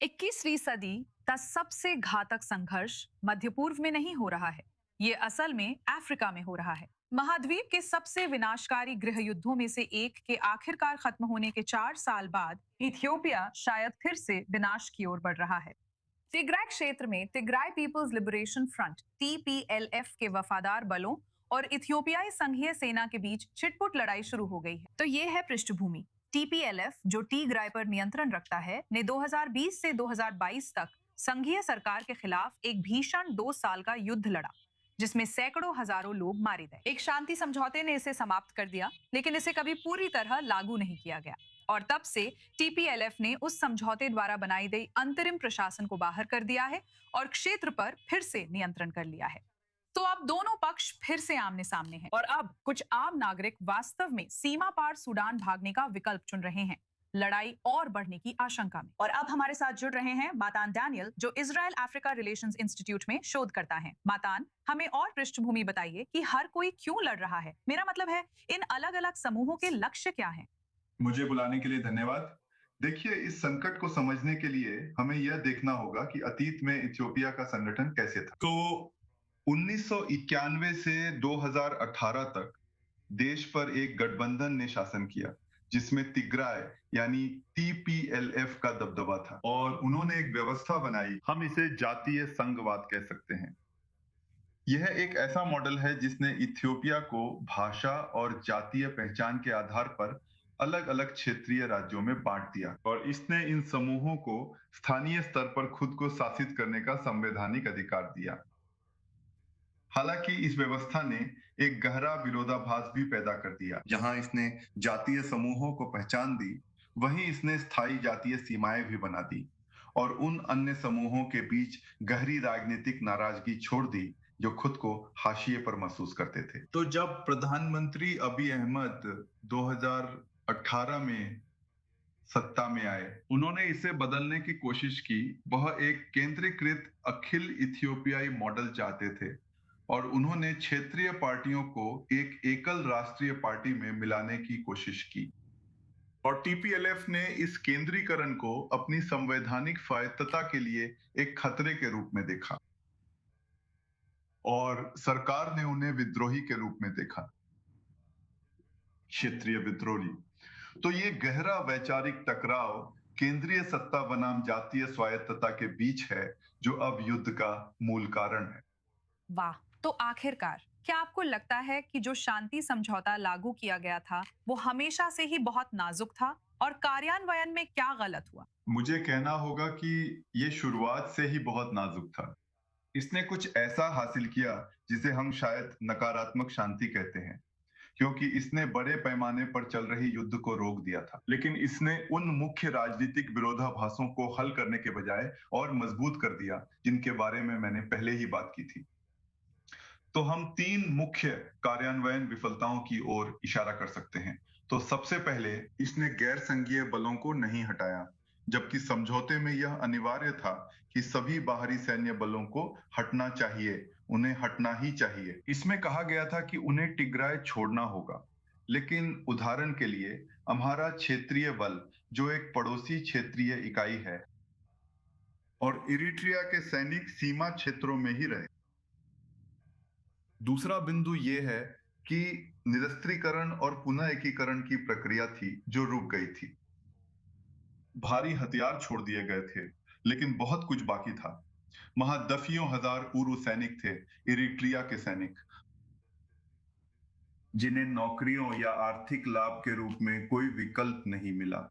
21वीं सदी का सबसे घातक संघर्ष मध्य पूर्व में नहीं हो रहा है। ये असल में अफ्रीका में हो रहा है। महाद्वीप के सबसे विनाशकारी गृह युद्धों में से एक के आखिरकार खत्म होने के 4 साल बाद इथियोपिया शायद फिर से विनाश की ओर बढ़ रहा है। तिग्राय क्षेत्र में तिग्राय पीपल्स लिबरेशन फ्रंट टीपीएलएफ के वफादार बलों और इथियोपियाई संघीय सेना के बीच छिटपुट लड़ाई शुरू हो गई है। तो ये है पृष्ठभूमि। टीपीएलएफ, जो टीग्राय पर नियंत्रण रखता है, ने 2020 से 2022 तक संघीय सरकार के खिलाफ एक भीषण 2 साल का युद्ध लड़ा, जिसमें सैकड़ों हजारों लोग मारे गए। एक शांति समझौते ने इसे समाप्त कर दिया, लेकिन इसे कभी पूरी तरह लागू नहीं किया गया। और तब से टीपीएलएफ ने उस समझौते द्वारा बनाई गई अंतरिम प्रशासन को बाहर कर दिया है और क्षेत्र पर फिर से नियंत्रण कर लिया है। तो अब दोनों पक्ष फिर से आमने सामने हैं और अब कुछ आम नागरिक वास्तव में सीमा पार सूडान भागने का विकल्प चुन रहे हैं, लड़ाई और बढ़ने की आशंका में। और अब हमारे साथ जुड़ रहे हैं मातान डैनियल, जो इजराइल अफ्रीका रिलेशंस इंस्टीट्यूट में शोध करता है। मातान, हमें और पृष्ठभूमि बताइए कि हर कोई क्यों लड़ रहा है। मेरा मतलब है, इन अलग अलग समूहों के लक्ष्य क्या हैं? मुझे बुलाने के लिए धन्यवाद। देखिए, इस संकट को समझने के लिए हमें यह देखना होगा कि अतीत में इथियोपिया का संगठन कैसे था। तो 1991 से 2018 तक देश पर एक गठबंधन ने शासन किया, जिसमें तिग्राय यानी टीपीएलएफ का दबदबा था और उन्होंने एक व्यवस्था बनाई। हम इसे जातीय संघवाद कह सकते हैं। यह एक ऐसा मॉडल है जिसने इथियोपिया को भाषा और जातीय पहचान के आधार पर अलग अलग क्षेत्रीय राज्यों में बांट दिया और इसने इन समूहों को स्थानीय स्तर पर खुद को शासित करने का संवैधानिक अधिकार दिया। हालांकि इस व्यवस्था ने एक गहरा विरोधाभास भी पैदा कर दिया। जहां इसने जातीय समूहों को पहचान दी, वहीं इसने स्थायी जातीय सीमाएं भी बना दी और उन अन्य समूहों के बीच गहरी राजनीतिक नाराजगी छोड़ दी जो खुद को हाशिए पर महसूस करते थे। तो जब प्रधानमंत्री अभी अहमद 2018 में सत्ता में आए, उन्होंने इसे बदलने की कोशिश की। वह एक केंद्रीकृत अखिल इथियोपियाई मॉडल चाहते थे और उन्होंने क्षेत्रीय पार्टियों को एक एकल राष्ट्रीय पार्टी में मिलाने की कोशिश की और टीपीएलएफ ने इस केंद्रीकरण को अपनी संवैधानिक स्वायत्तता के लिए एक खतरे के रूप में देखा और सरकार ने उन्हें विद्रोही के रूप में देखा, क्षेत्रीय विद्रोही। तो ये गहरा वैचारिक टकराव केंद्रीय सत्ता बनाम जातीय स्वायत्तता के बीच है, जो अब युद्ध का मूल कारण है। वाह! तो आखिरकार क्या आपको लगता है कि जो शांति समझौता लागू किया गया था, वो हमेशा से ही बहुत नाजुक था और कार्यान्वयन में क्या गलत हुआ? मुझे कहना होगा कि ये शुरुआत से ही बहुत नाजुक था। इसने कुछ ऐसा हासिल किया जिसे हम शायद नकारात्मक शांति कहते हैं, क्योंकि इसने बड़े पैमाने पर चल रही युद्ध को रोक दिया था। लेकिन इसने उन मुख्य राजनीतिक विरोधाभासों को हल करने के बजाय और मजबूत कर दिया, जिनके बारे में मैंने पहले ही बात की थी। तो हम तीन मुख्य कार्यान्वयन विफलताओं की ओर इशारा कर सकते हैं। तो सबसे पहले, इसने गैर संघीय बलों को नहीं हटाया, जबकि समझौते में यह अनिवार्य था कि सभी बाहरी सैन्य बलों को हटना चाहिए, उन्हें हटना ही चाहिए। इसमें कहा गया था कि उन्हें टिग्राय छोड़ना होगा। लेकिन उदाहरण के लिए, अम्हारा क्षेत्रीय बल, जो एक पड़ोसी क्षेत्रीय इकाई है, और इरिट्रिया के सैनिक सीमा क्षेत्रों में ही रहे। दूसरा बिंदु यह है कि निरस्त्रीकरण और पुनः एकीकरण की प्रक्रिया थी जो रुक गई थी। भारी हथियार छोड़ दिए गए थे, लेकिन बहुत कुछ बाकी था। वहां दसियों हजार पूर्व सैनिक थे, इरिट्रिया के सैनिक, जिन्हें नौकरियों या आर्थिक लाभ के रूप में कोई विकल्प नहीं मिला।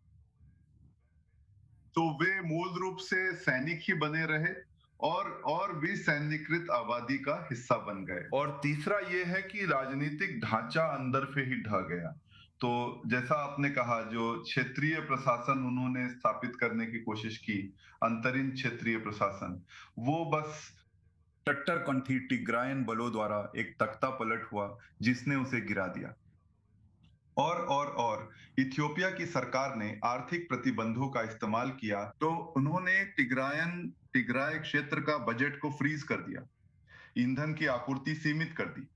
तो वे मूल रूप से सैनिक ही बने रहे और भी सैन्यकृत आबादी का हिस्सा बन गए। और तीसरा यह है कि राजनीतिक ढांचा अंदर से ही ढह गया। तो जैसा आपने कहा, जो क्षेत्रीय प्रशासन उन्होंने स्थापित करने की कोशिश की, अंतरिम क्षेत्रीय प्रशासन, वो बस कट्टरपंथी टिग्रायन बलों द्वारा एक तख्ता पलट हुआ जिसने उसे गिरा दिया। और इथियोपिया की सरकार ने आर्थिक प्रतिबंधों का इस्तेमाल किया, तो उन्होंने टिग्राय क्षेत्र का बजट को फ्रीज कर दिया, ईंधन की आपूर्ति सीमित कर दी।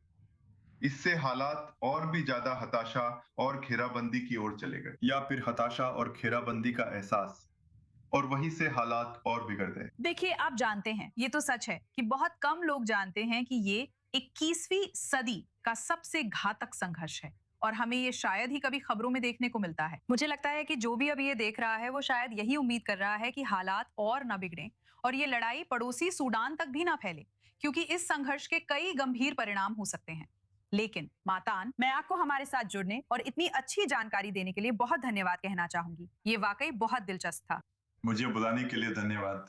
इससे हालात और भी ज्यादा हताशा और घेराबंदी की ओर चले गए, या फिर हताशा और घेराबंदी का एहसास। और वहीं से हालात और बिगड़ गए। देखिए, आप जानते हैं, ये तो सच है कि बहुत कम लोग जानते हैं कि ये 21वीं सदी का सबसे घातक संघर्ष है और हमें ये शायद ही कभी खबरों में देखने को मिलता है। मुझे लगता है कि जो भी अभी ये देख रहा है वो शायद यही उम्मीद कर रहा है कि हालात और ना बिगड़ें और ये लड़ाई पड़ोसी सूडान तक भी ना फैले, क्योंकि इस संघर्ष के कई गंभीर परिणाम हो सकते हैं। लेकिन मातान, मैं आपको हमारे साथ जुड़ने और इतनी अच्छी जानकारी देने के लिए बहुत धन्यवाद कहना चाहूंगी। ये वाकई बहुत दिलचस्प था। मुझे बुलाने के लिए धन्यवाद।